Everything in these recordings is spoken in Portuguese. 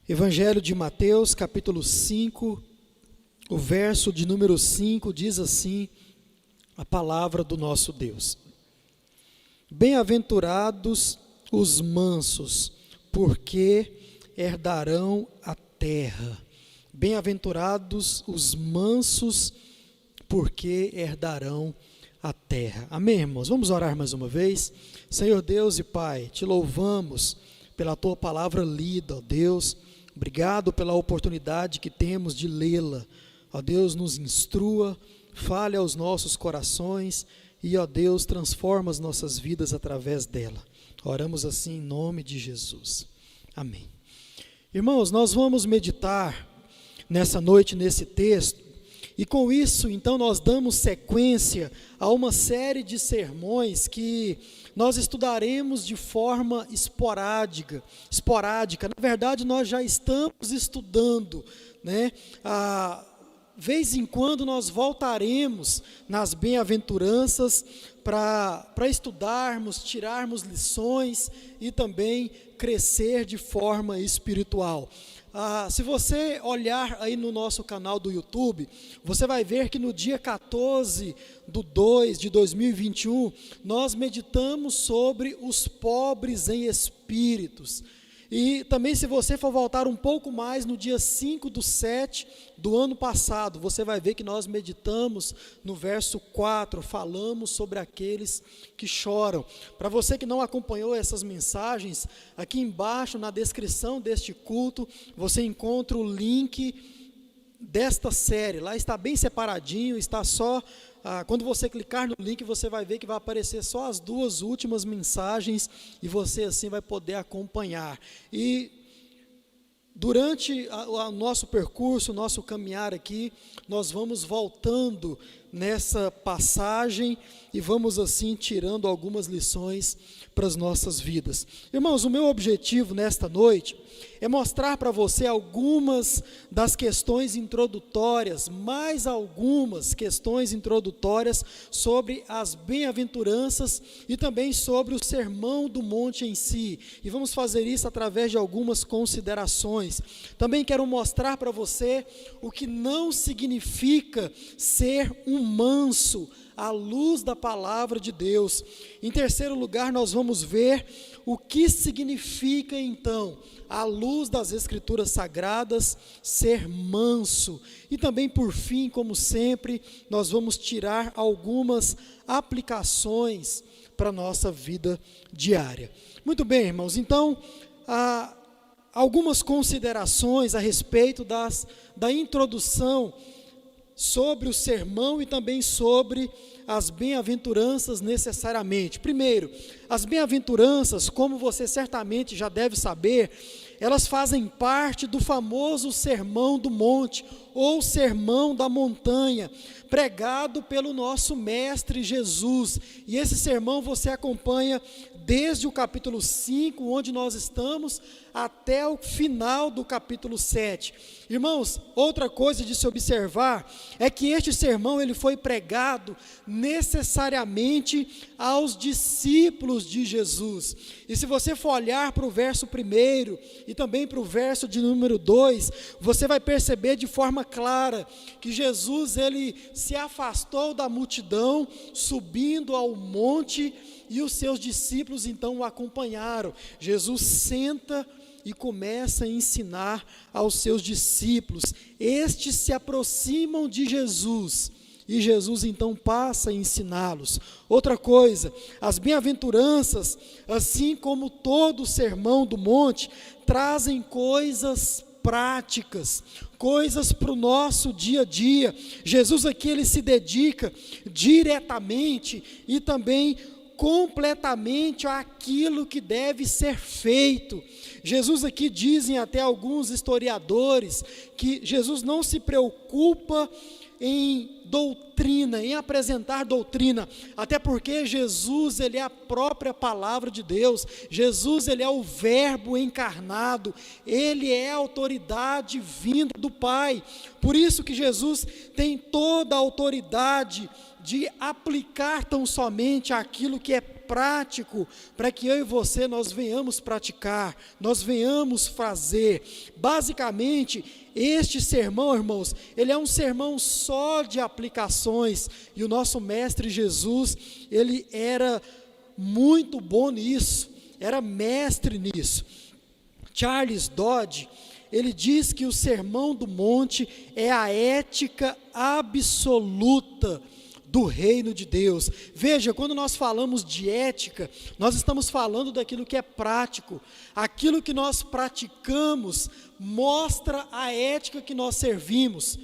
Evangelho de Mateus, capítulo 5, o verso de número 5 diz assim, a palavra do nosso Deus. Bem-aventurados os mansos, porque herdarão a terra. Bem-aventurados os mansos, porque herdarão a terra. Amém, irmãos? Vamos orar mais uma vez. Senhor Deus e Pai, te louvamos pela Tua palavra lida, ó Deus. Obrigado pela oportunidade que temos de lê-la. Ó Deus, nos instrua, fale aos nossos corações e, ó Deus, transforma as nossas vidas através dela. Oramos assim em nome de Jesus. Amém. Irmãos, nós vamos meditar nessa noite nesse texto e com isso, então, nós damos sequência a uma série de sermões que nós estudaremos de forma esporádica. Na verdade, nós já estamos estudando, né? Vez em quando nós voltaremos nas bem-aventuranças para estudarmos, tirarmos lições e também crescer de forma espiritual. Se você olhar aí no nosso canal do YouTube, você vai ver que no dia 14/2/2021, nós meditamos sobre os pobres em espíritos. E também, se você for voltar um pouco mais, no dia 5/7 do ano passado, você vai ver que nós meditamos no verso 4, falamos sobre aqueles que choram. Para você que não acompanhou essas mensagens, aqui embaixo na descrição deste culto, você encontra o link desta série. Lá está bem separadinho, está só... quando você clicar no link, você vai ver que vai aparecer só as duas últimas mensagens e você assim vai poder acompanhar. E durante o nosso percurso, o nosso caminhar aqui, nós vamos voltando nessa passagem e vamos assim tirando algumas lições para as nossas vidas. Irmãos, o meu objetivo nesta noite é mostrar para você algumas das questões introdutórias, mais algumas questões introdutórias sobre as bem-aventuranças e também sobre o Sermão do Monte em si. E vamos fazer isso através de algumas considerações. Também quero mostrar para você o que não significa ser um manso à luz da palavra de Deus. Em terceiro lugar, nós vamos ver o que significa então, à luz das Escrituras Sagradas, ser manso. E também, por fim, como sempre, nós vamos tirar algumas aplicações para a nossa vida diária. Muito bem, irmãos, então, algumas considerações a respeito da introdução sobre o sermão e também sobre as bem-aventuranças necessariamente. Primeiro, as bem-aventuranças, como você certamente já deve saber, elas fazem parte do famoso Sermão do Monte, ou Sermão da Montanha, pregado pelo nosso Mestre Jesus. E esse sermão você acompanha desde o capítulo 5, onde nós estamos, até o final do capítulo 7. Irmãos, outra coisa de se observar é que este sermão ele foi pregado necessariamente aos discípulos de Jesus. E se você for olhar para o verso 1 e também para o verso de número 2, você vai perceber de forma clara que Jesus ele se afastou da multidão, subindo ao monte, e os seus discípulos então o acompanharam. Jesus senta e começa a ensinar aos seus discípulos. Estes se aproximam de Jesus e Jesus então passa a ensiná-los. Outra coisa, as bem-aventuranças, assim como todo o Sermão do Monte, trazem coisas práticas, coisas para o nosso dia a dia. Jesus aqui ele se dedica diretamente e também completamente àquilo que deve ser feito. Jesus aqui, dizem até alguns historiadores, que Jesus não se preocupa em doutrina, em apresentar doutrina, até porque Jesus ele é a própria palavra de Deus. Jesus ele é o verbo encarnado, ele é a autoridade vinda do Pai. Por isso que Jesus tem toda a autoridade de aplicar tão somente aquilo que é prático, para que eu e você nós venhamos praticar, nós venhamos fazer. Basicamente, este sermão, irmãos, ele é um sermão só de aplicações, e o nosso mestre Jesus, ele era muito bom nisso, era mestre nisso. Charles Dodd, ele diz que o Sermão do Monte é a ética absoluta do reino de Deus. Veja, quando nós falamos de ética, nós estamos falando daquilo que é prático. Aquilo que nós praticamos mostra a ética que nós servimos.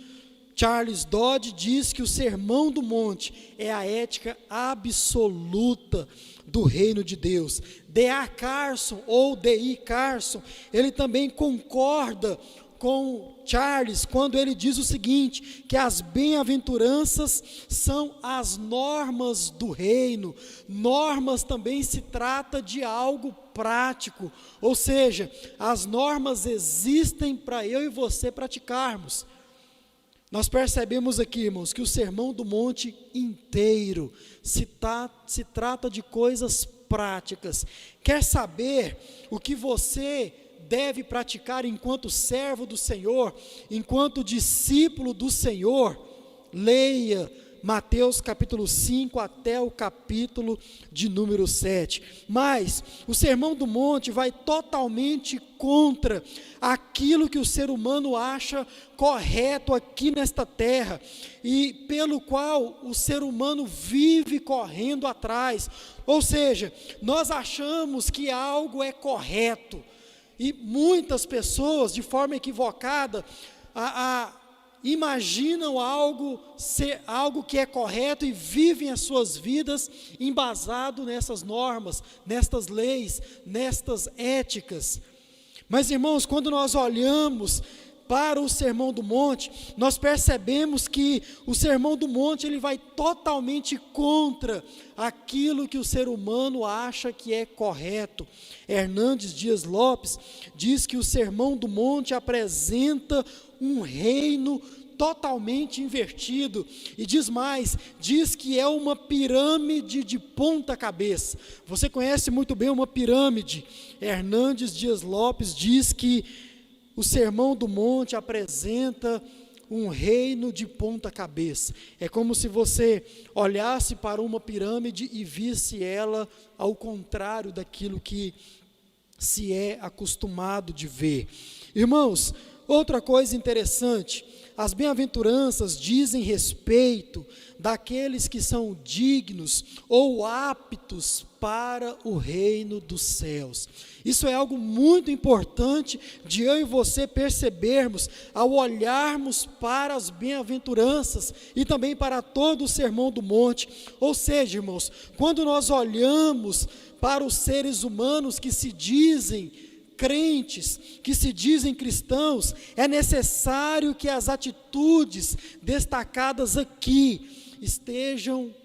Charles Dodd diz que o Sermão do Monte é a ética absoluta do reino de Deus. D.A. Carson, ou D.I. Carson, ele também concorda com Charles quando ele diz o seguinte, que as bem-aventuranças são as normas do reino. Normas também se trata de algo prático, ou seja, as normas existem para eu e você praticarmos. Nós percebemos aqui, irmãos, que o Sermão do Monte inteiro se trata de coisas práticas. Quer saber o que você deve praticar enquanto servo do Senhor, enquanto discípulo do Senhor? Leia Mateus capítulo 5 até o capítulo de número 7. Mas o Sermão do Monte vai totalmente contra aquilo que o ser humano acha correto aqui nesta terra, e pelo qual o ser humano vive correndo atrás. Ou seja, nós achamos que algo é correto, e muitas pessoas, de forma equivocada, imaginam algo que é correto e vivem as suas vidas embasado nessas normas, nestas leis, nestas éticas. Mas, irmãos, quando nós olhamos para o Sermão do Monte, nós percebemos que o Sermão do Monte ele vai totalmente contra aquilo que o ser humano acha que é correto. Hernandes Dias Lopes diz que o Sermão do Monte apresenta um reino totalmente invertido, e diz mais, diz que é uma pirâmide de ponta cabeça. Você conhece muito bem uma pirâmide. Hernandes Dias Lopes diz que o Sermão do Monte apresenta um reino de ponta cabeça. É como se você olhasse para uma pirâmide e visse ela ao contrário daquilo que se é acostumado de ver. Irmãos, outra coisa interessante, as bem-aventuranças dizem respeito daqueles que são dignos ou aptos para o reino dos céus. Isso é algo muito importante de eu e você percebermos ao olharmos para as bem-aventuranças e também para todo o Sermão do Monte. Ou seja, irmãos, quando nós olhamos para os seres humanos que se dizem crentes, que se dizem cristãos, é necessário que as atitudes destacadas aqui estejam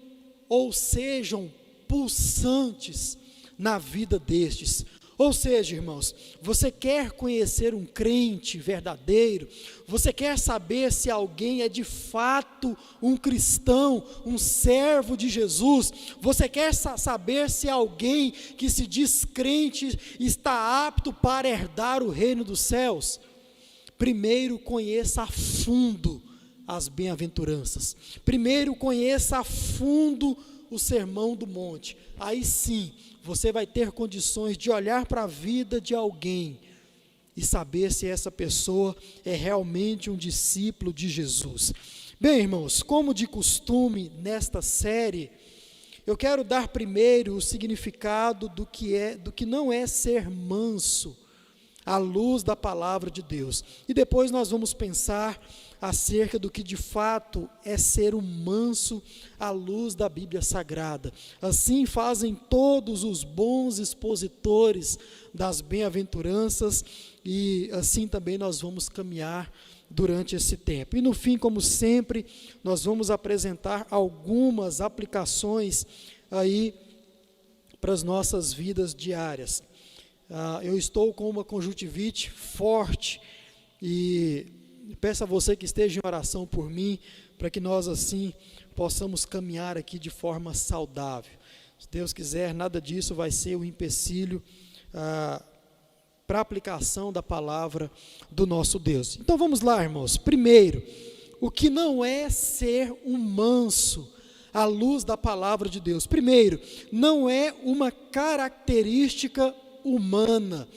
ou sejam pulsantes na vida destes. Ou seja, irmãos, você quer conhecer um crente verdadeiro, você quer saber se alguém é de fato um cristão, um servo de Jesus, você quer saber se alguém que se diz crente está apto para herdar o reino dos céus? Primeiro conheça a fundo as bem-aventuranças, primeiro conheça a fundo o Sermão do Monte, aí sim, você vai ter condições de olhar para a vida de alguém e saber se essa pessoa é realmente um discípulo de Jesus. Bem, irmãos, como de costume nesta série, eu quero dar primeiro o significado do que não é ser manso, à luz da palavra de Deus. E depois nós vamos pensar acerca do que de fato é ser um manso à luz da Bíblia Sagrada. Assim fazem todos os bons expositores das bem-aventuranças, e assim também nós vamos caminhar durante esse tempo. E no fim, como sempre, nós vamos apresentar algumas aplicações aí para as nossas vidas diárias. Eu estou com uma conjuntivite forte e peço a você que esteja em oração por mim, para que nós assim possamos caminhar aqui de forma saudável. Se Deus quiser, nada disso vai ser um empecilho para a aplicação da palavra do nosso Deus. Então vamos lá, irmãos. Primeiro, o que não é ser um manso à luz da palavra de Deus? Primeiro, não é uma característica humana.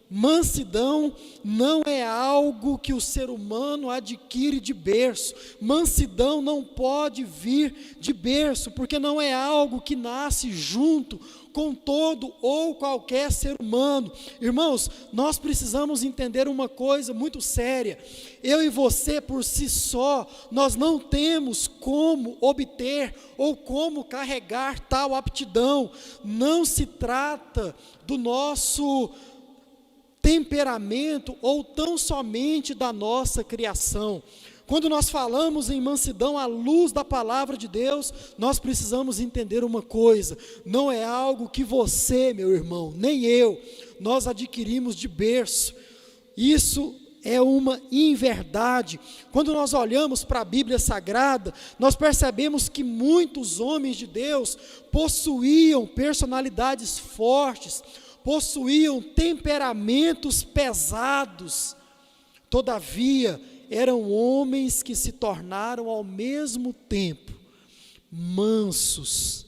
Mansidão não é algo que o ser humano adquire de berço. Mansidão não pode vir de berço, porque não é algo que nasce junto com todo ou qualquer ser humano. Irmãos, nós precisamos entender uma coisa muito séria. Eu e você, por si só, nós não temos como obter ou como carregar tal aptidão. Não se trata do nosso temperamento ou tão somente da nossa criação. Quando nós falamos em mansidão à luz da palavra de Deus, nós precisamos entender uma coisa: não é algo que você, meu irmão, nem eu, nós adquirimos de berço. Isso é uma inverdade. Quando nós olhamos para a Bíblia Sagrada, nós percebemos que muitos homens de Deus possuíam personalidades fortes, possuíam temperamentos pesados. Todavia, eram homens que se tornaram ao mesmo tempo mansos.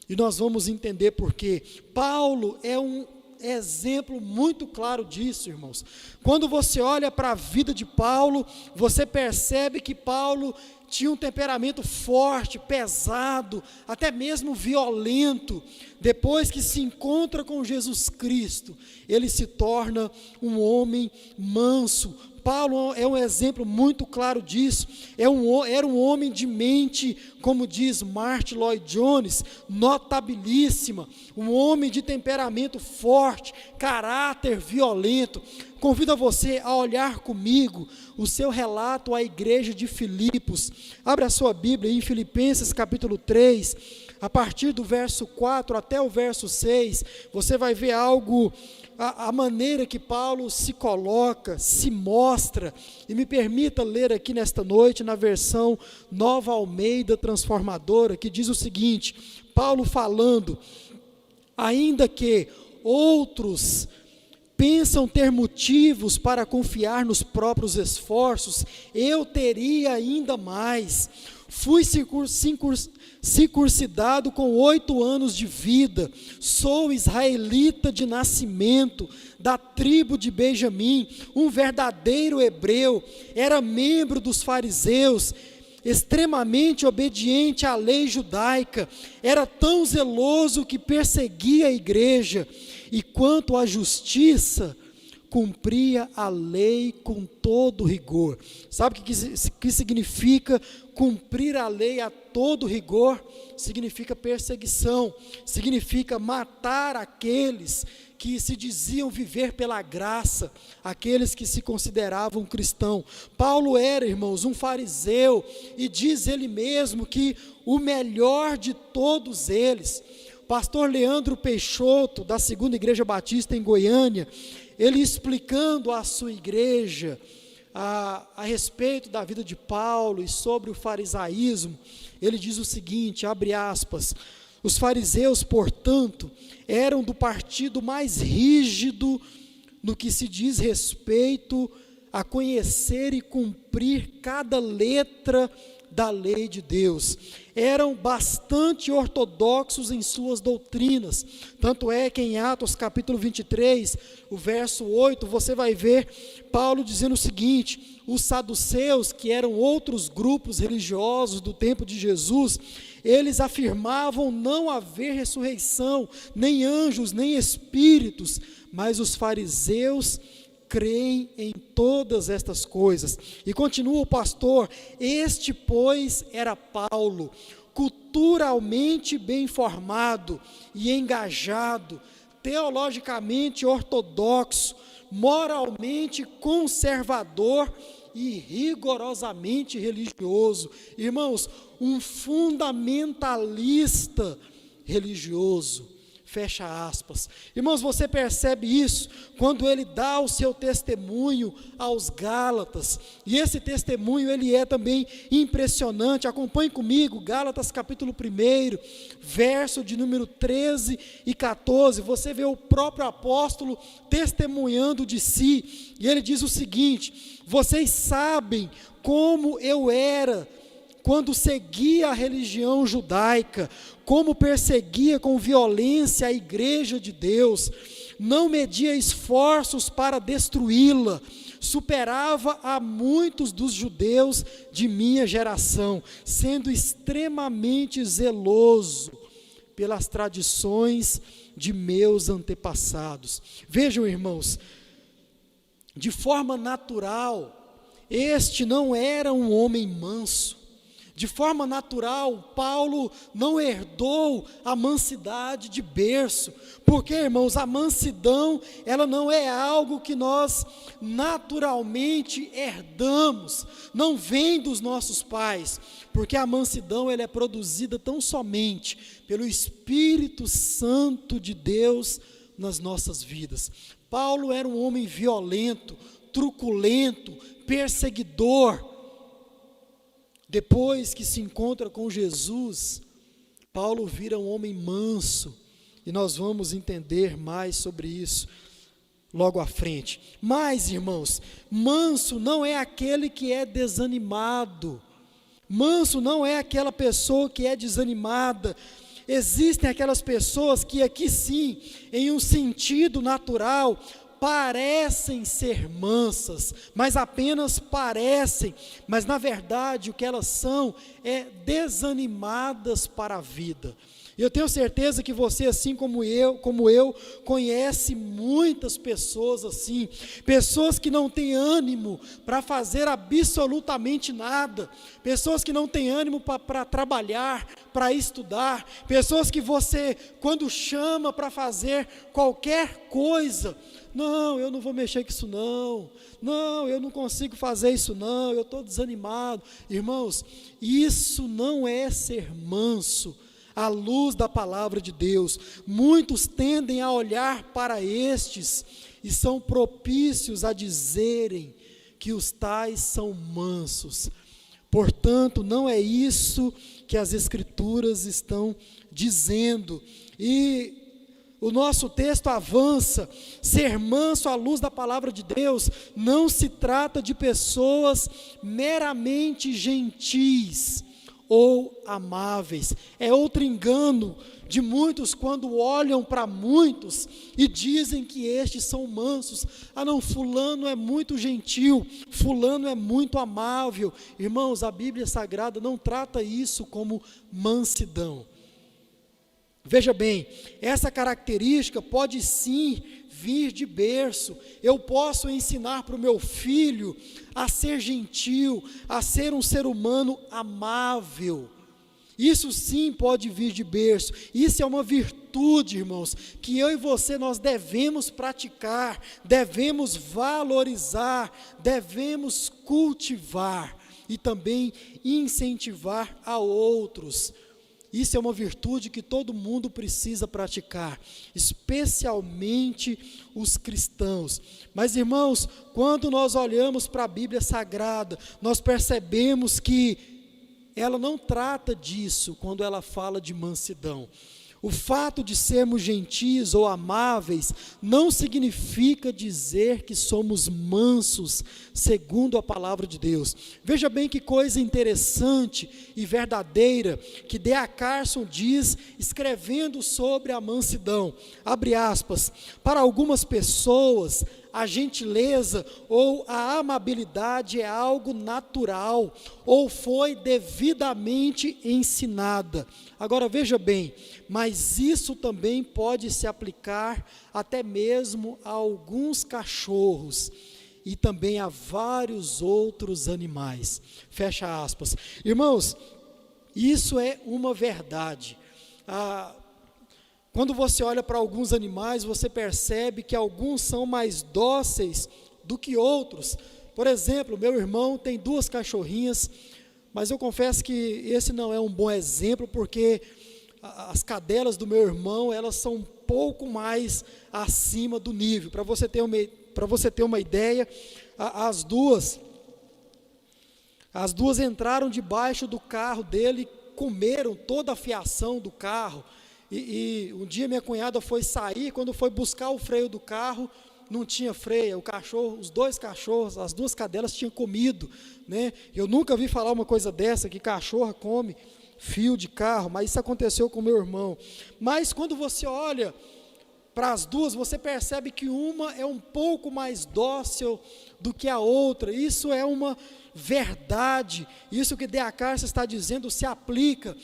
E nós vamos entender por quê. Paulo é um exemplo muito claro disso, irmãos. Quando você olha para a vida de Paulo, você percebe que Paulo tinha um temperamento forte, pesado, até mesmo violento. Depois que se encontra com Jesus Cristo, ele se torna um homem manso. Paulo é um exemplo muito claro disso. Era um homem de mente, como diz Martyn Lloyd-Jones, notabilíssima, um homem de temperamento forte, caráter violento. Convido você a olhar comigo o seu relato à igreja de Filipos. Abra a sua Bíblia em Filipenses capítulo 3, a partir do verso 4 até o verso 6, você vai ver algo, a maneira que Paulo se coloca, se mostra. E me permita ler aqui nesta noite, na versão Nova Almeida Transformadora, que diz o seguinte: Paulo falando: ainda que outros pensam ter motivos para confiar nos próprios esforços, eu teria ainda mais. Fui circuncidado com 8 anos de vida, sou israelita de nascimento, da tribo de Benjamim, um verdadeiro hebreu, era membro dos fariseus, extremamente obediente à lei judaica, era tão zeloso que perseguia a igreja, e quanto à justiça, cumpria a lei com todo rigor. Sabe o que significa cumprir a lei a todo rigor? Significa perseguição, significa matar aqueles que se diziam viver pela graça, aqueles que se consideravam cristão. Paulo era, irmãos, um fariseu, e diz ele mesmo que o melhor de todos eles. Pastor Leandro Peixoto, da Segunda Igreja Batista em Goiânia, ele explicando à sua igreja a respeito da vida de Paulo e sobre o farisaísmo, ele diz o seguinte, abre aspas: os fariseus, portanto, eram do partido mais rígido no que se diz respeito a conhecer e cumprir cada letra da lei de Deus. Eram bastante ortodoxos em suas doutrinas, tanto é que em Atos capítulo 23, o verso 8, você vai ver Paulo dizendo o seguinte: os saduceus, que eram outros grupos religiosos do tempo de Jesus, eles afirmavam não haver ressurreição, nem anjos, nem espíritos, mas os fariseus creem em todas estas coisas. E continua o pastor: este, pois, era Paulo, culturalmente bem formado e engajado, teologicamente ortodoxo, moralmente conservador e rigorosamente religioso. Irmãos, um fundamentalista religioso. Fecha aspas. Irmãos, você percebe isso quando ele dá o seu testemunho aos Gálatas, e esse testemunho ele é também impressionante. Acompanhe comigo, Gálatas capítulo 1, verso de número 13 e 14, você vê o próprio apóstolo testemunhando de si, e ele diz o seguinte: vocês sabem como eu era quando seguia a religião judaica, como perseguia com violência a igreja de Deus, não media esforços para destruí-la, superava a muitos dos judeus de minha geração, sendo extremamente zeloso pelas tradições de meus antepassados. Vejam, irmãos, de forma natural, este não era um homem manso. De forma natural, Paulo não herdou a mansidade de berço, porque, irmãos, a mansidão, ela não é algo que nós naturalmente herdamos, não vem dos nossos pais, porque a mansidão ela é produzida tão somente pelo Espírito Santo de Deus nas nossas vidas. Paulo era um homem violento, truculento, perseguidor. Depois que se encontra com Jesus, Paulo vira um homem manso, e nós vamos entender mais sobre isso logo à frente. Mas, irmãos, manso não é aquele que é desanimado, manso não é aquela pessoa que é desanimada. Existem aquelas pessoas que aqui sim, em um sentido natural, parecem ser mansas, mas apenas parecem, mas na verdade o que elas são é desanimadas para a vida. E eu tenho certeza que você, assim como eu, conhece muitas pessoas assim, pessoas que não têm ânimo para fazer absolutamente nada, pessoas que não têm ânimo para trabalhar, para estudar, pessoas que você, quando chama para fazer qualquer coisa, não, eu não vou mexer com isso não, eu não consigo fazer isso não, eu estou desanimado. Irmãos, isso não é ser manso, à luz da palavra de Deus. Muitos tendem a olhar para estes e são propícios a dizerem que os tais são mansos. Portanto, não é isso que as Escrituras estão dizendo. E o nosso texto avança: ser manso à luz da palavra de Deus não se trata de pessoas meramente gentis ou amáveis. É outro engano de muitos quando olham para muitos e dizem que estes são mansos. Ah não, fulano é muito gentil, fulano é muito amável. Irmãos, a Bíblia Sagrada não trata isso como mansidão. Veja bem, essa característica pode sim vir de berço. Eu posso ensinar para o meu filho a ser gentil, a ser um ser humano amável. Isso sim pode vir de berço. Isso é uma virtude, irmãos, que eu e você nós devemos praticar, devemos valorizar, devemos cultivar e também incentivar a outros. Isso é uma virtude que todo mundo precisa praticar, especialmente os cristãos. Mas, irmãos, quando nós olhamos para a Bíblia Sagrada, nós percebemos que ela não trata disso quando ela fala de mansidão. O fato de sermos gentis ou amáveis não significa dizer que somos mansos, segundo a palavra de Deus. Veja bem que coisa interessante e verdadeira que D.A. Carson diz, escrevendo sobre a mansidão. Abre aspas: para algumas pessoas, a gentileza ou a amabilidade é algo natural ou foi devidamente ensinada. Agora veja bem, mas isso também pode se aplicar até mesmo a alguns cachorros e também a vários outros animais. Fecha aspas. Irmãos, isso é uma verdade. Quando você olha para alguns animais, você percebe que alguns são mais dóceis do que outros. Por exemplo, meu irmão tem 2 cachorrinhas, mas eu confesso que esse não é um bom exemplo, porque as cadelas do meu irmão, elas são um pouco mais acima do nível. Para você ter uma ideia, as duas entraram debaixo do carro dele, comeram toda a fiação do carro. E um dia minha cunhada foi sair, quando foi buscar o freio do carro, não tinha freio. O cachorro, os dois cachorros, as duas cadelas tinham comido, né? Eu nunca vi falar uma coisa dessa, que cachorra come fio de carro, mas isso aconteceu com meu irmão. Mas quando você olha para as duas, você percebe que uma é um pouco mais dócil do que a outra. Isso é uma verdade. Isso que D.A. Carson está dizendo se aplica.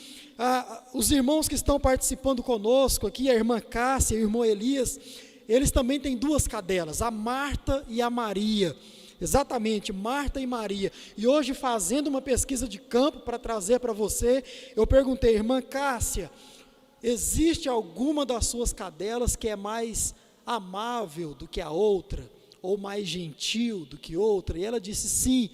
Os irmãos que estão participando conosco aqui, a irmã Cássia e o irmão Elias, eles também têm duas cadelas, a Marta e a Maria. Exatamente, Marta e Maria. E hoje, fazendo uma pesquisa de campo para trazer para você, eu perguntei, irmã Cássia, existe alguma das suas cadelas que é mais amável do que a outra, ou mais gentil do que outra? E ela disse sim.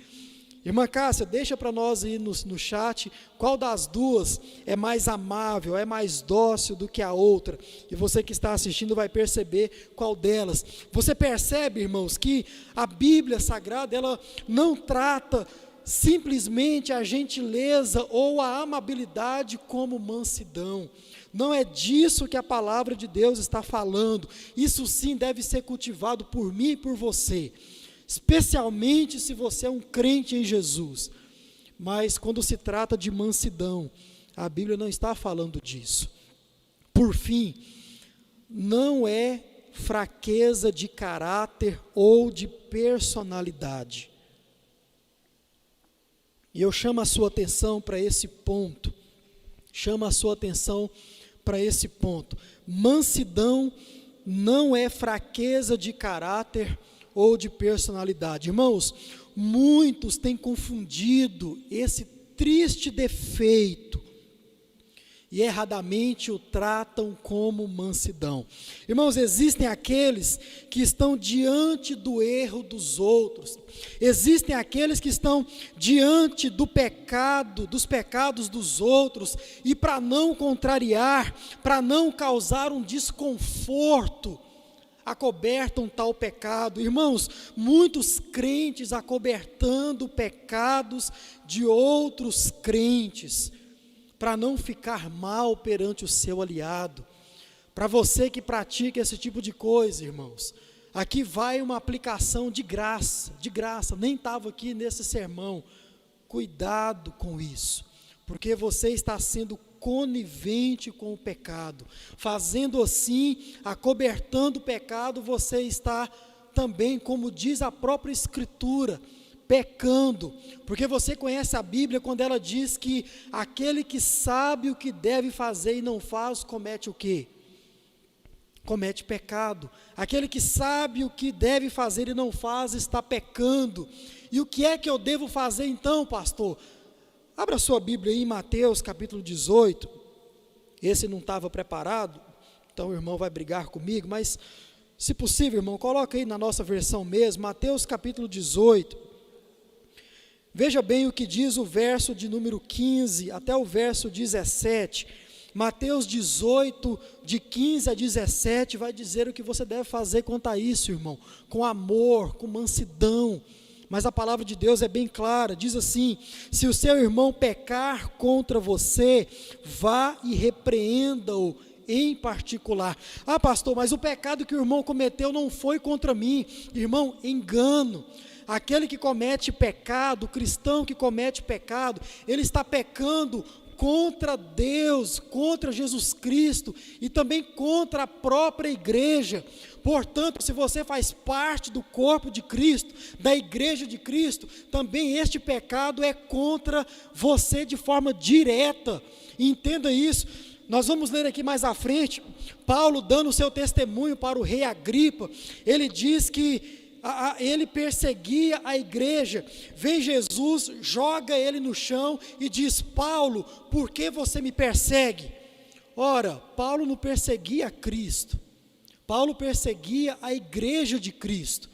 Irmã Cássia, deixa para nós aí no chat, qual das duas é mais amável, é mais dócil do que a outra? E você que está assistindo vai perceber qual delas. Você percebe, irmãos, que a Bíblia Sagrada, ela não trata simplesmente a gentileza ou a amabilidade como mansidão. Não é disso que a palavra de Deus está falando. Isso sim deve ser cultivado por mim e por você, especialmente se você é um crente em Jesus. Mas quando se trata de mansidão, a Bíblia não está falando disso. Por fim, não é fraqueza de caráter ou de personalidade. E eu chamo a sua atenção para esse ponto. Mansidão não é fraqueza de caráter ou de personalidade. Irmãos, muitos têm confundido esse triste defeito e erradamente o tratam como mansidão. Irmãos, existem aqueles que estão diante do erro dos outros, existem aqueles que estão diante do pecado, dos pecados dos outros, e para não contrariar, para não causar um desconforto, acobertam tal pecado. Irmãos, muitos crentes acobertando pecados de outros crentes, para não ficar mal perante o seu aliado. Para você que pratica esse tipo de coisa, irmãos, aqui vai uma aplicação de graça, nem estava aqui nesse sermão. Cuidado com isso, porque você está sendo conivente com o pecado. Fazendo assim, acobertando o pecado, você está também, como diz a própria Escritura, pecando, porque você conhece a Bíblia quando ela diz que aquele que sabe o que deve fazer e não faz, comete o quê? Comete pecado. Aquele que sabe o que deve fazer e não faz, está pecando. E o que é que eu devo fazer então, pastor? Abra sua Bíblia aí em Mateus capítulo 18, esse não estava preparado, então o irmão vai brigar comigo, mas se possível, irmão, coloca aí na nossa versão mesmo, Mateus capítulo 18, veja bem o que diz o verso de número 15 até o verso 17, Mateus 18, de 15 a 17, vai dizer o que você deve fazer quanto a isso, irmão, com amor, com mansidão. Mas a palavra de Deus é bem clara, diz assim: se o seu irmão pecar contra você, vá e repreenda-o em particular. Ah, pastor, mas o pecado que o irmão cometeu não foi contra mim. Irmão, engano. Aquele que comete pecado, o cristão que comete pecado, ele está pecando contra Deus, contra Jesus Cristo e também contra a própria igreja. Portanto, se você faz parte do corpo de Cristo, da igreja de Cristo, também este pecado é contra você de forma direta. Entenda isso. Nós vamos ler aqui mais à frente, Paulo dando o seu testemunho para o rei Agripa. Ele diz que ele perseguia a igreja, vem Jesus, joga ele no chão e diz: Paulo, por que você me persegue? Ora, Paulo não perseguia a Cristo, Paulo perseguia a igreja de Cristo,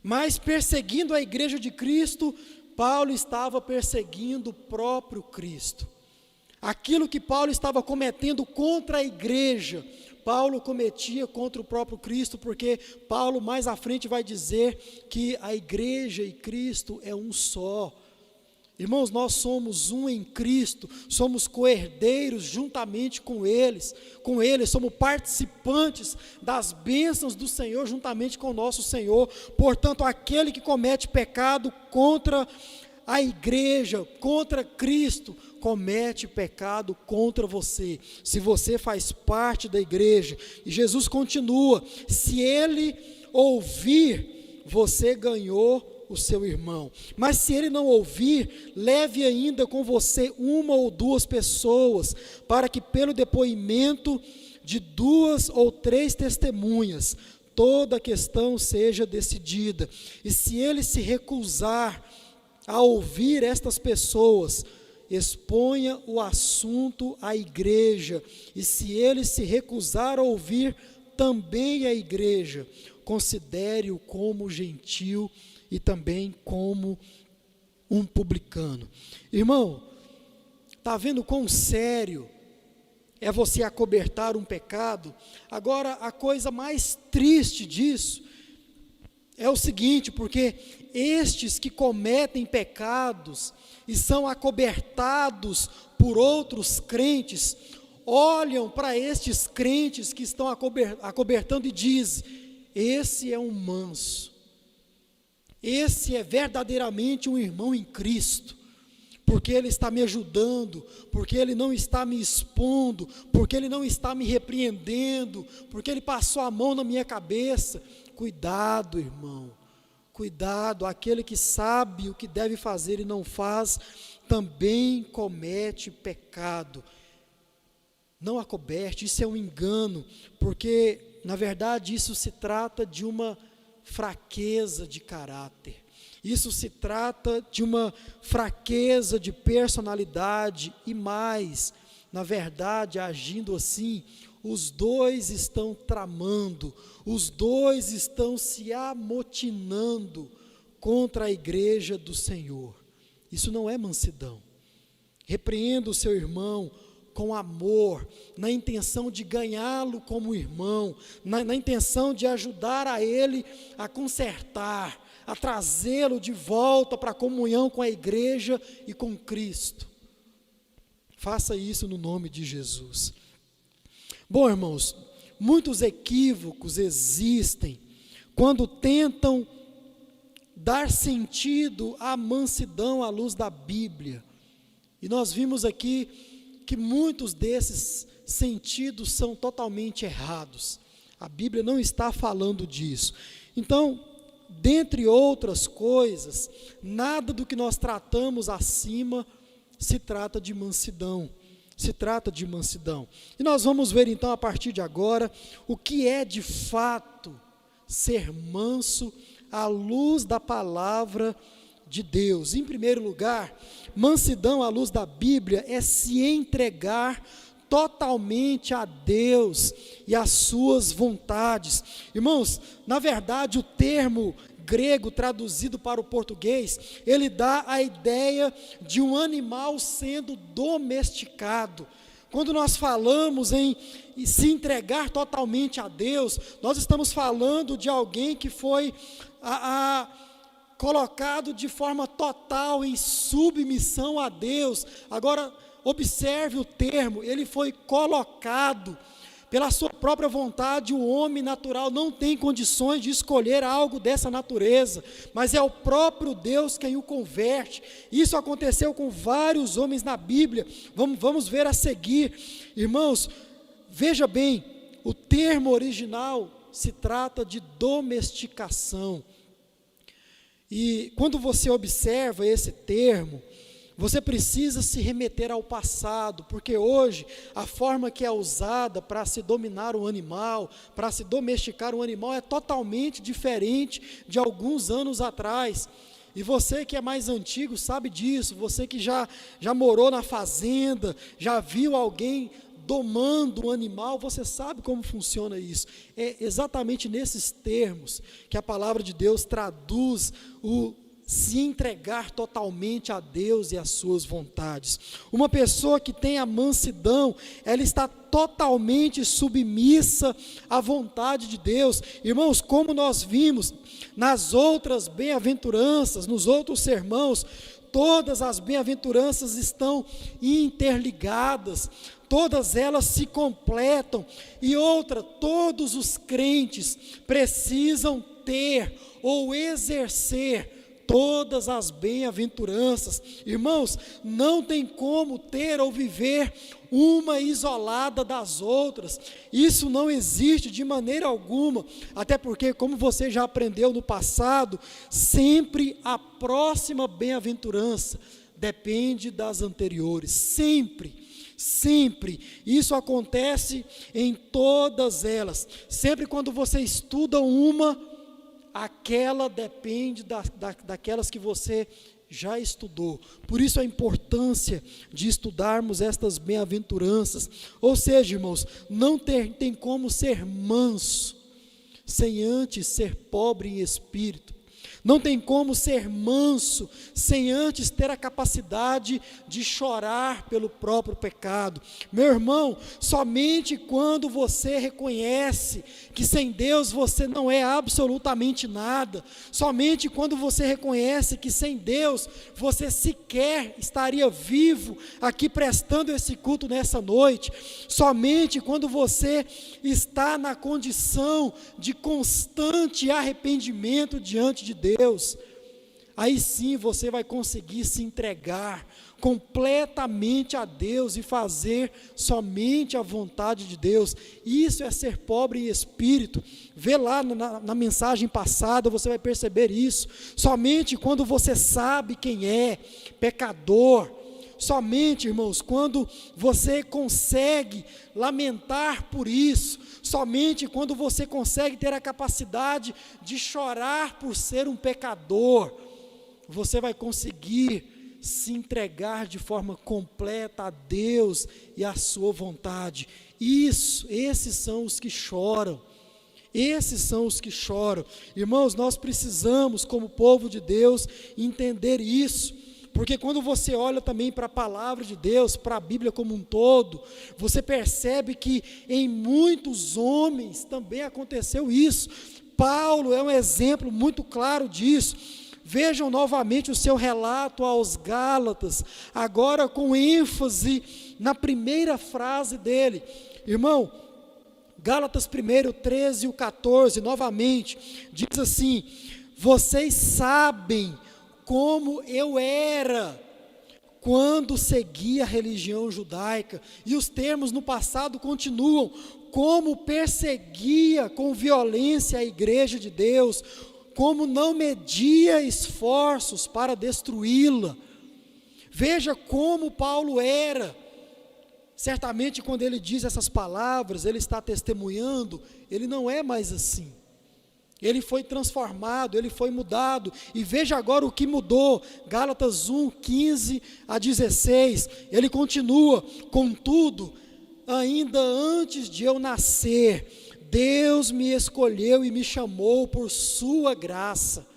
mas perseguindo a igreja de Cristo, Paulo estava perseguindo o próprio Cristo. Aquilo que Paulo estava cometendo contra a igreja, Paulo cometia contra o próprio Cristo, porque Paulo mais à frente vai dizer que a igreja e Cristo é um só. Irmãos, nós somos um em Cristo, somos co-herdeiros juntamente com Ele, somos participantes das bênçãos do Senhor juntamente com o nosso Senhor. Portanto, aquele que comete pecado contra a igreja, contra Cristo, comete pecado contra você. Se você faz parte da igreja, e Jesus continua, se ele ouvir, você ganhou o seu irmão, mas se ele não ouvir, leve ainda com você uma ou duas pessoas, para que pelo depoimento de 2 ou 3 testemunhas, toda a questão seja decidida. E se ele se recusar a ouvir estas pessoas, exponha o assunto à igreja, e se ele se recusar a ouvir também a igreja, considere-o como gentil e também como um publicano. Irmão, está vendo quão sério é você acobertar um pecado? Agora, a coisa mais triste disso é o seguinte, porque estes que cometem pecados e são acobertados por outros crentes, olham para estes crentes que estão acobertando e dizem: esse é um manso, esse é verdadeiramente um irmão em Cristo, porque ele está me ajudando, porque ele não está me expondo, porque ele não está me repreendendo, porque ele passou a mão na minha cabeça. Cuidado, irmão, cuidado, aquele que sabe o que deve fazer e não faz, também comete pecado. Não acoberte, isso é um engano, porque na verdade isso se trata de uma fraqueza de caráter, isso se trata de uma fraqueza de personalidade, e mais, na verdade, agindo assim, os dois estão tramando, os dois estão se amotinando contra a igreja do Senhor. Isso não é mansidão. Repreenda o seu irmão com amor, na intenção de ganhá-lo como irmão, na intenção de ajudar a ele a consertar, a trazê-lo de volta para a comunhão com a igreja e com Cristo. Faça isso no nome de Jesus. Bom, irmãos, muitos equívocos existem quando tentam dar sentido à mansidão à luz da Bíblia. E nós vimos aqui que muitos desses sentidos são totalmente errados. A Bíblia não está falando disso. Então, dentre outras coisas, nada do que nós tratamos acima se trata de mansidão. Se trata de mansidão. E nós vamos ver então a partir de agora o que é de fato ser manso à luz da palavra de Deus. Em primeiro lugar, mansidão à luz da Bíblia é se entregar totalmente a Deus e às suas vontades. Irmãos, na verdade o termo grego traduzido para o português, ele dá a ideia de um animal sendo domesticado. Quando nós falamos em se entregar totalmente a Deus, nós estamos falando de alguém que foi colocado de forma total em submissão a Deus. Agora, observe o termo, ele foi colocado. Pela sua própria vontade, o homem natural não tem condições de escolher algo dessa natureza, mas é o próprio Deus quem o converte. Isso aconteceu com vários homens na Bíblia, vamos ver a seguir. Irmãos, veja bem, o termo original se trata de domesticação. E quando você observa esse termo, você precisa se remeter ao passado, porque hoje a forma que é usada para se dominar um animal, para se domesticar um animal, é totalmente diferente de alguns anos atrás. E você que é mais antigo sabe disso, você que já morou na fazenda, já viu alguém domando um animal, você sabe como funciona isso. É exatamente nesses termos que a palavra de Deus traduz se entregar totalmente a Deus e às suas vontades. Uma pessoa que tem a mansidão, ela está totalmente submissa à vontade de Deus. Irmãos, como nós vimos nas outras bem-aventuranças, nos outros sermãos, todas as bem-aventuranças estão interligadas, todas elas se completam. E outra, todos os crentes precisam ter ou exercer todas as bem-aventuranças. Irmãos, não tem como ter ou viver uma isolada das outras. Isso não existe de maneira alguma, até porque, como você já aprendeu no passado, sempre a próxima bem-aventurança depende das anteriores, sempre. Sempre, isso acontece em todas elas. Sempre quando você estuda uma, aquela depende daquelas que você já estudou. Por isso a importância de estudarmos estas bem-aventuranças. Ou seja, irmãos, não tem como ser manso sem antes ser pobre em espírito. Não tem como ser manso sem antes ter a capacidade de chorar pelo próprio pecado. Meu irmão, somente quando você reconhece que sem Deus você não é absolutamente nada, somente quando você reconhece que sem Deus você sequer estaria vivo aqui prestando esse culto nessa noite, somente quando você está na condição de constante arrependimento diante de Deus, aí sim você vai conseguir se entregar completamente a Deus e fazer somente a vontade de Deus. Isso é ser pobre em espírito. Vê lá na mensagem passada, você vai perceber isso. Somente quando você sabe quem é pecador, somente, irmãos, quando você consegue lamentar por isso, somente quando você consegue ter a capacidade de chorar por ser um pecador, você vai conseguir se entregar de forma completa a Deus e à sua vontade. Esses são os que choram. Esses são os que choram. Irmãos, nós precisamos, como povo de Deus, entender isso. Porque quando você olha também para a palavra de Deus, para a Bíblia como um todo, você percebe que em muitos homens também aconteceu isso. Paulo é um exemplo muito claro disso. Vejam novamente o seu relato aos Gálatas, agora com ênfase na primeira frase dele. Irmão, Gálatas 1, 13 e 14, novamente, diz assim: vocês sabem como eu era quando seguia a religião judaica, e os termos no passado continuam, como perseguia com violência a igreja de Deus, como não media esforços para destruí-la. Veja como Paulo era. Certamente quando ele diz essas palavras, ele está testemunhando, ele não é mais assim. Ele foi transformado, ele foi mudado, e veja agora o que mudou. Gálatas 1, 15 a 16, ele continua: contudo, ainda antes de eu nascer, Deus me escolheu e me chamou por sua graça.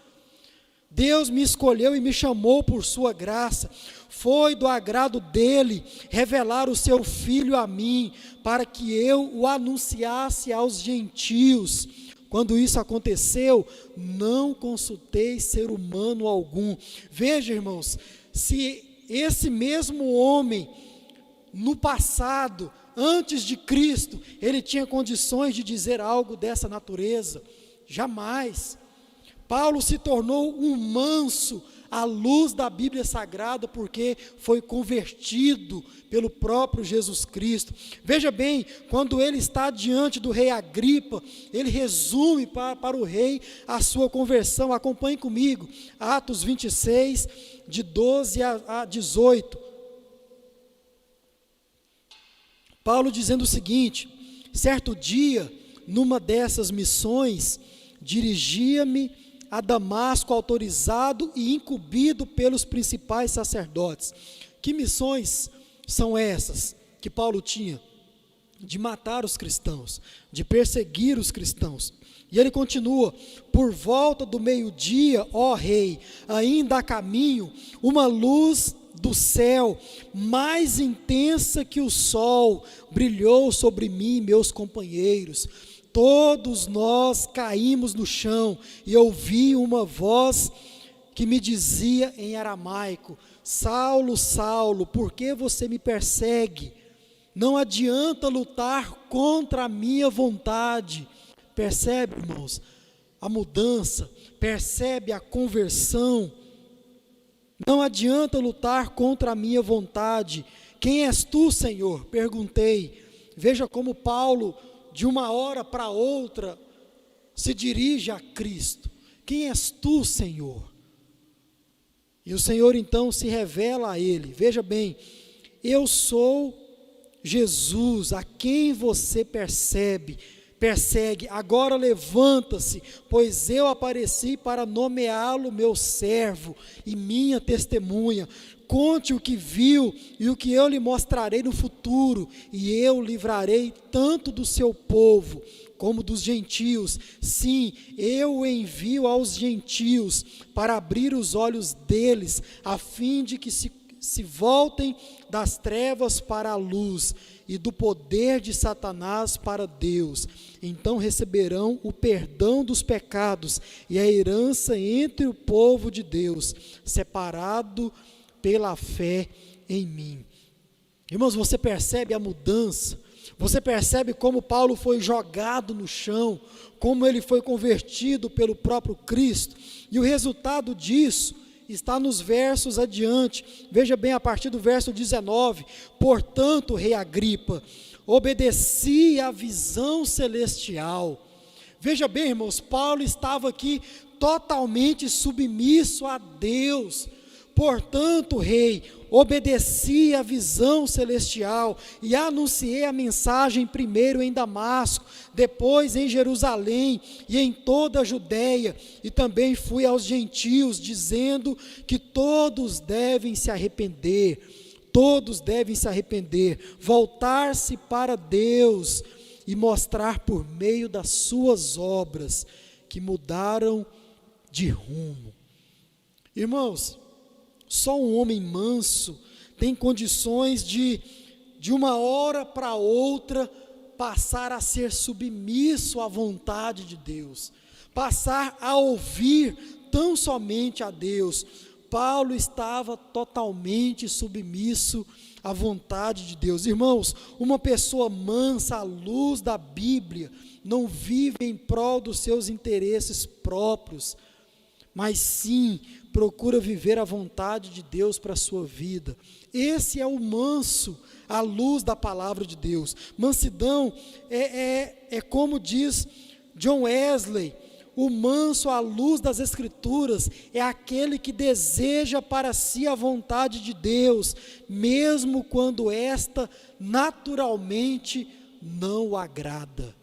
Deus me escolheu e me chamou por sua graça. Foi do agrado dele revelar o seu Filho a mim, para que eu o anunciasse aos gentios. Quando isso aconteceu, não consultei ser humano algum. Veja, irmãos, se esse mesmo homem, no passado, antes de Cristo, ele tinha condições de dizer algo dessa natureza? Jamais. Paulo se tornou um manso à luz da Bíblia Sagrada, porque foi convertido pelo próprio Jesus Cristo. Veja bem, quando ele está diante do rei Agripa, ele resume para o rei a sua conversão. Acompanhe comigo, Atos 26, de 12 a 18. Paulo dizendo o seguinte: certo dia, numa dessas missões, dirigia-me a Damasco, autorizado e incumbido pelos principais sacerdotes. Que missões são essas que Paulo tinha? De matar os cristãos, de perseguir os cristãos. E ele continua: por volta do meio-dia, ó rei, ainda há caminho, uma luz do céu, mais intensa que o sol, brilhou sobre mim e meus companheiros. Todos nós caímos no chão, e ouvi uma voz que me dizia em aramaico: Saulo, Saulo, por que você me persegue? Não adianta lutar contra a minha vontade. Percebe, irmãos, a mudança, percebe a conversão. Não adianta lutar contra a minha vontade. Quem és tu, Senhor? Perguntei. Veja como Paulo, de uma hora para outra, se dirige a Cristo. Quem és tu, Senhor? E o Senhor então se revela a ele. Veja bem, eu sou Jesus, a quem você persegue. Agora levanta-se, pois eu apareci para nomeá-lo meu servo e minha testemunha. Conte o que viu e o que eu lhe mostrarei no futuro, e eu livrarei tanto do seu povo como dos gentios. Sim, eu o envio aos gentios para abrir os olhos deles, a fim de que se voltem das trevas para a luz e do poder de Satanás para Deus. Então receberão o perdão dos pecados e a herança entre o povo de Deus, separado pela fé em mim. Irmãos, você percebe a mudança? Você percebe como Paulo foi jogado no chão, como ele foi convertido pelo próprio Cristo, e o resultado disso está nos versos adiante. Veja bem, a partir do verso 19: portanto, rei Agripa, obedeci à visão celestial. Veja bem, irmãos, Paulo estava aqui totalmente submisso a Deus. Portanto, rei, obedeci à visão celestial e anunciei a mensagem primeiro em Damasco, depois em Jerusalém e em toda a Judéia, e também fui aos gentios, dizendo que todos devem se arrepender, voltar-se para Deus e mostrar por meio das suas obras que mudaram de rumo. Irmãos, só um homem manso tem condições de uma hora para outra, passar a ser submisso à vontade de Deus, passar a ouvir tão somente a Deus. Paulo estava totalmente submisso à vontade de Deus. Irmãos, uma pessoa mansa à luz da Bíblia não vive em prol dos seus interesses próprios, mas sim procura viver a vontade de Deus para a sua vida. Esse é o manso à luz da palavra de Deus. Mansidão é como diz John Wesley: o manso à luz das Escrituras é aquele que deseja para si a vontade de Deus, mesmo quando esta naturalmente não o agrada.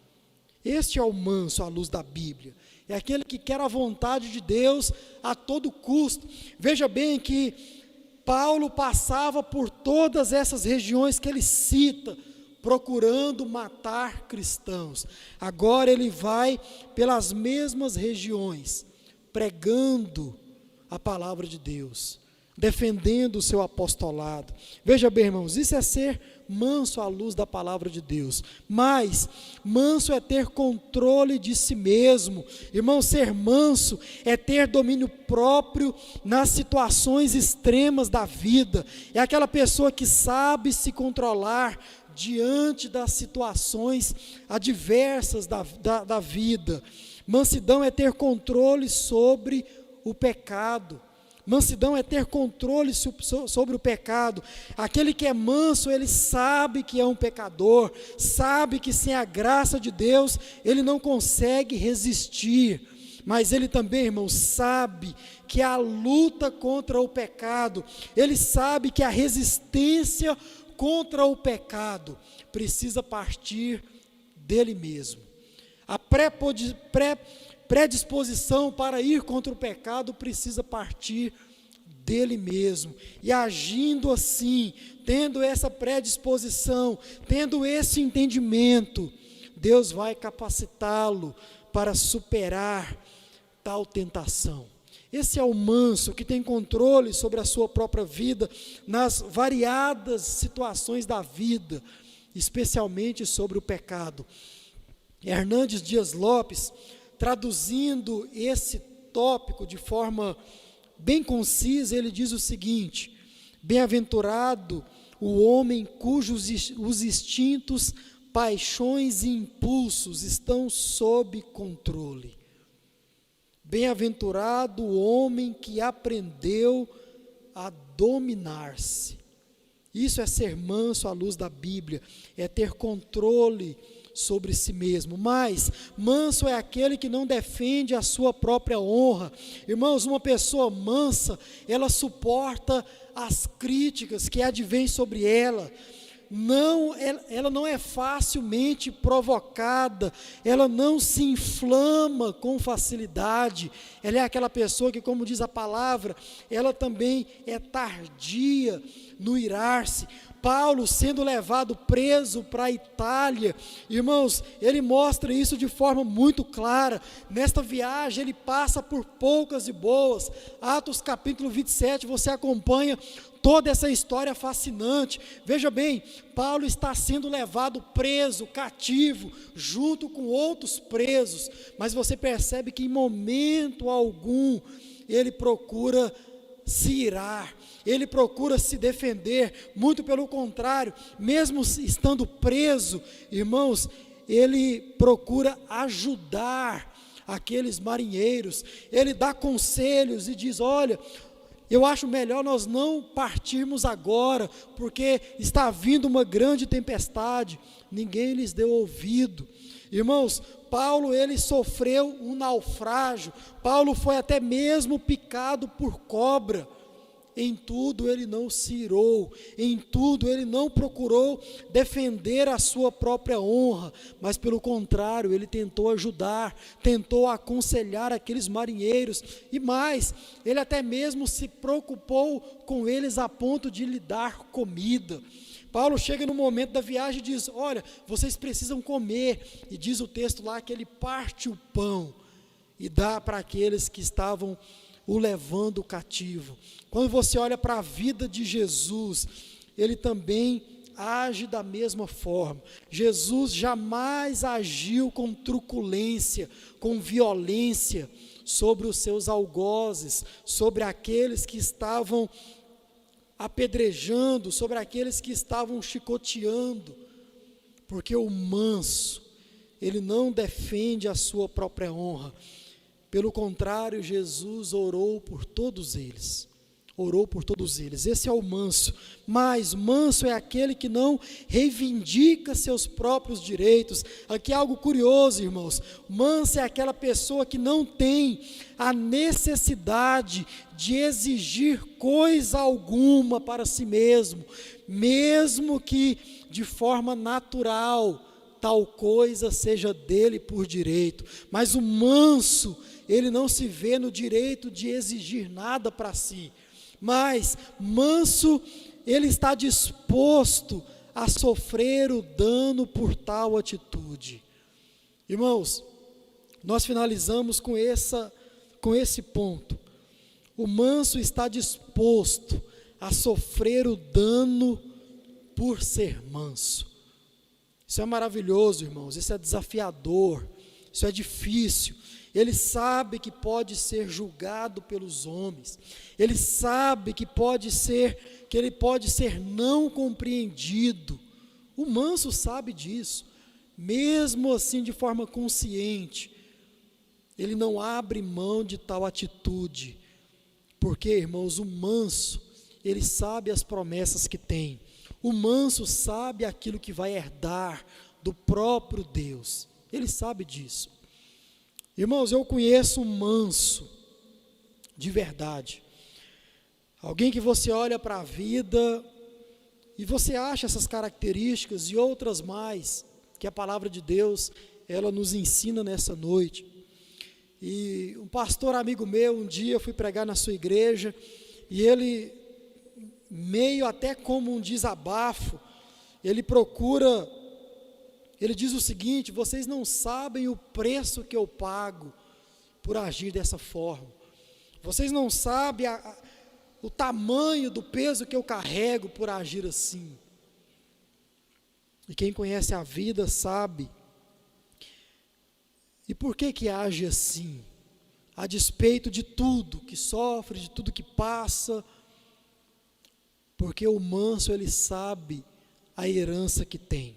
Este é o manso à luz da Bíblia. É aquele que quer a vontade de Deus a todo custo. Veja bem que Paulo passava por todas essas regiões que ele cita, procurando matar cristãos. Agora ele vai pelas mesmas regiões, pregando a palavra de Deus, defendendo o seu apostolado. Veja bem, irmãos, isso é ser manso à luz da palavra de Deus. Mas manso é ter controle de si mesmo. Irmão, ser manso é ter domínio próprio nas situações extremas da vida. É aquela pessoa que sabe se controlar diante das situações adversas da vida. Mansidão é ter controle sobre o pecado. Mansidão é ter controle sobre o pecado. Aquele que é manso, ele sabe que é um pecador, sabe que sem a graça de Deus, ele não consegue resistir. Mas ele também, irmão, sabe que a luta contra o pecado, ele sabe que a resistência contra o pecado precisa partir dele mesmo. A predisposição para ir contra o pecado precisa partir dele mesmo, e agindo assim, tendo essa predisposição, tendo esse entendimento, Deus vai capacitá-lo para superar tal tentação. Esse é o manso que tem controle sobre a sua própria vida nas variadas situações da vida, especialmente sobre o pecado. Hernandes Dias Lopes, traduzindo esse tópico de forma bem concisa, ele diz o seguinte: bem-aventurado o homem cujos os instintos, paixões e impulsos estão sob controle. Bem-aventurado o homem que aprendeu a dominar-se. Isso é ser manso à luz da Bíblia, é ter controle sobre si mesmo. Mas manso é aquele que não defende a sua própria honra. Irmãos, uma pessoa mansa, ela suporta as críticas que advêm sobre ela. Ela não é facilmente provocada, ela não se inflama com facilidade. Ela é aquela pessoa que, como diz a palavra, ela também é tardia no irar-se. Paulo, sendo levado preso para a Itália, irmãos, ele mostra isso de forma muito clara. Nesta viagem ele passa por poucas e boas. Atos capítulo 27, você acompanha toda essa história fascinante. Veja bem, Paulo está sendo levado preso, cativo, junto com outros presos, mas você percebe que em momento algum ele procura se irar, ele procura se defender, muito pelo contrário, mesmo estando preso, irmãos, ele procura ajudar aqueles marinheiros, ele dá conselhos e diz: olha, eu acho melhor nós não partirmos agora, porque está vindo uma grande tempestade. Ninguém lhes deu ouvido. Irmãos, Paulo, ele sofreu um naufrágio. Paulo foi até mesmo picado por cobra. Em tudo ele não se irou, em tudo ele não procurou defender a sua própria honra, mas pelo contrário, ele tentou ajudar, tentou aconselhar aqueles marinheiros, e mais, ele até mesmo se preocupou com eles a ponto de lhe dar comida. Paulo chega no momento da viagem e diz: olha, vocês precisam comer, e diz o texto lá que ele parte o pão e dá para aqueles que estavam o levando cativo. Quando você olha para a vida de Jesus, ele também age da mesma forma. Jesus jamais agiu com truculência, com violência sobre os seus algozes, sobre aqueles que estavam apedrejando, sobre aqueles que estavam chicoteando, porque o manso, ele não defende a sua própria honra. Pelo contrário, Jesus orou por todos eles. Orou por todos eles. Esse é o manso. Mas manso é aquele que não reivindica seus próprios direitos. Aqui é algo curioso, irmãos. Manso é aquela pessoa que não tem a necessidade de exigir coisa alguma para si mesmo, mesmo que de forma natural tal coisa seja dele por direito. Mas o manso, ele não se vê no direito de exigir nada para si, mas manso, ele está disposto a sofrer o dano por tal atitude. Irmãos, nós finalizamos com esse ponto. O manso está disposto a sofrer o dano por ser manso. Isso é maravilhoso, irmãos, isso é desafiador, isso é difícil. Ele sabe que pode ser julgado pelos homens, ele sabe que ele pode ser não compreendido. O manso sabe disso, mesmo assim de forma consciente, ele não abre mão de tal atitude, porque, irmãos, o manso, ele sabe as promessas que tem, o manso sabe aquilo que vai herdar do próprio Deus, ele sabe disso. Irmãos, eu conheço um manso, de verdade, alguém que você olha para a vida e você acha essas características e outras mais, que a palavra de Deus, ela nos ensina nessa noite. E um pastor amigo meu, um dia eu fui pregar na sua igreja, e ele, meio até como um desabafo, ele procura ele diz o seguinte: vocês não sabem o preço que eu pago por agir dessa forma. Vocês não sabem o tamanho do peso que eu carrego por agir assim. E quem conhece a vida sabe. E por que age assim? A despeito de tudo que sofre, de tudo que passa, porque o manso, ele sabe a herança que tem.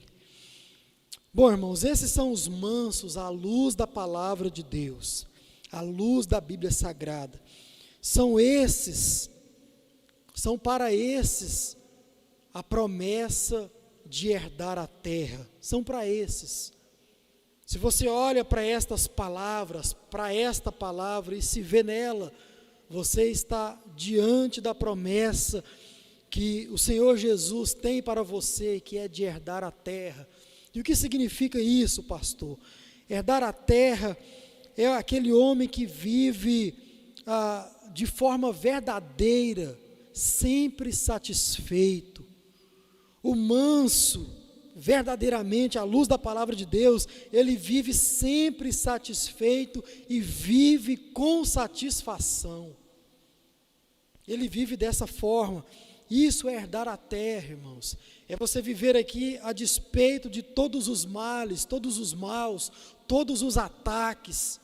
Bom, irmãos, esses são os mansos à luz da palavra de Deus, à luz da Bíblia Sagrada. São para esses a promessa de herdar a terra, são para esses. Se você olha para estas palavras, para esta palavra e se vê nela, você está diante da promessa que o Senhor Jesus tem para você, que é de herdar a terra. E o que significa isso, pastor? Herdar a terra é aquele homem que vive de forma verdadeira, sempre satisfeito. O manso, verdadeiramente, à luz da palavra de Deus, ele vive sempre satisfeito e vive com satisfação. Ele vive dessa forma. Isso é herdar a terra, irmãos. É você viver aqui a despeito de todos os males, todos os maus, todos os ataques.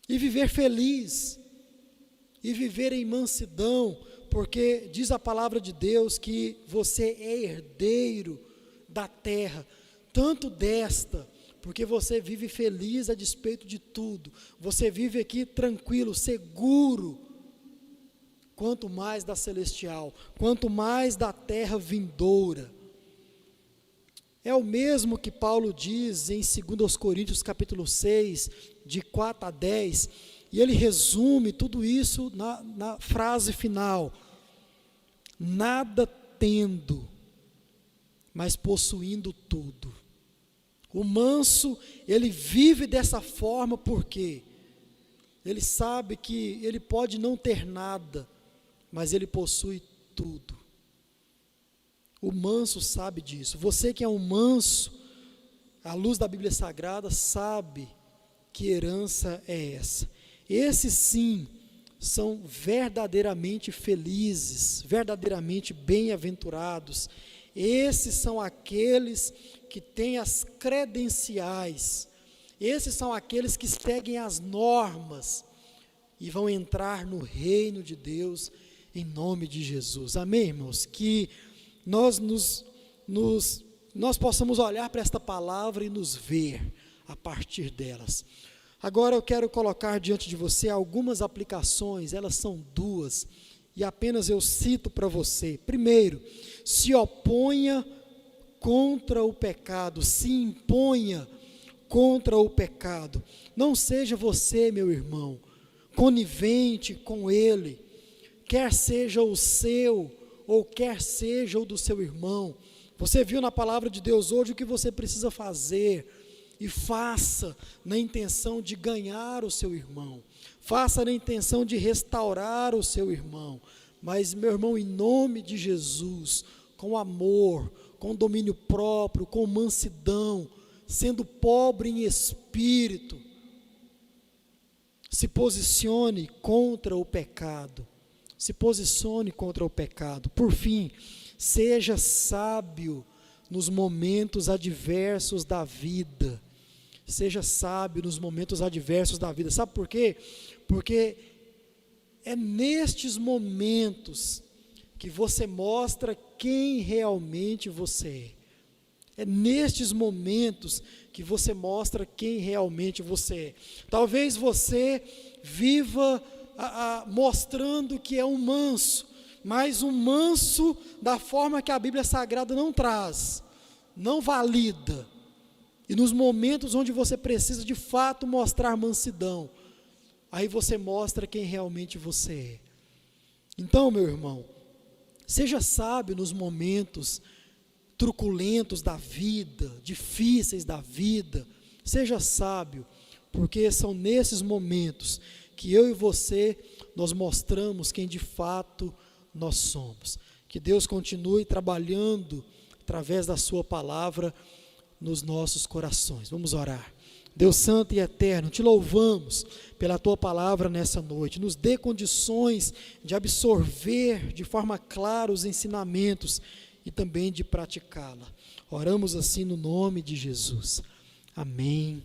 E viver feliz. E viver em mansidão, porque diz a palavra de Deus que você é herdeiro da terra, tanto desta, porque você vive feliz a despeito de tudo. Você vive aqui tranquilo, seguro, quanto mais da celestial, quanto mais da terra vindoura. É o mesmo que Paulo diz em 2 Coríntios capítulo 6, de 4 a 10, e ele resume tudo isso na frase final: nada tendo, mas possuindo tudo. O manso, ele vive dessa forma porque ele sabe que ele pode não ter nada, mas ele possui tudo. O manso sabe disso. Você que é um manso, à luz da Bíblia Sagrada, sabe que herança é essa. Esses sim são verdadeiramente felizes, verdadeiramente bem-aventurados. Esses são aqueles que têm as credenciais. Esses são aqueles que seguem as normas e vão entrar no reino de Deus em nome de Jesus. Amém, irmãos? Que nós possamos olhar para esta palavra e nos ver a partir delas. Agora eu quero colocar diante de você algumas aplicações, elas são duas, e apenas eu cito para você. Primeiro, se oponha contra o pecado, se imponha contra o pecado. Não seja você, meu irmão, conivente com ele, quer seja o seu, ou quer seja o do seu irmão. Você viu na palavra de Deus hoje o que você precisa fazer, e faça na intenção de ganhar o seu irmão, faça na intenção de restaurar o seu irmão, mas, meu irmão, em nome de Jesus, com amor, com domínio próprio, com mansidão, sendo pobre em espírito, se posicione contra o pecado, se posicione contra o pecado. Por fim, seja sábio nos momentos adversos da vida. Seja sábio nos momentos adversos da vida. Sabe por quê? Porque é nestes momentos que você mostra quem realmente você é. É nestes momentos que você mostra quem realmente você é. Talvez você viva mostrando que é um manso, mas um manso da forma que a Bíblia Sagrada não traz, não valida. E nos momentos onde você precisa de fato mostrar mansidão, aí você mostra quem realmente você é. Então, meu irmão, seja sábio nos momentos truculentos da vida, difíceis da vida. Seja sábio, porque são nesses momentos que eu e você, nós mostramos quem de fato nós somos. Que Deus continue trabalhando através da sua palavra nos nossos corações. Vamos orar. Deus santo e eterno, te louvamos pela tua palavra nessa noite. Nos dê condições de absorver de forma clara os ensinamentos e também de praticá-la. Oramos assim no nome de Jesus. Amém.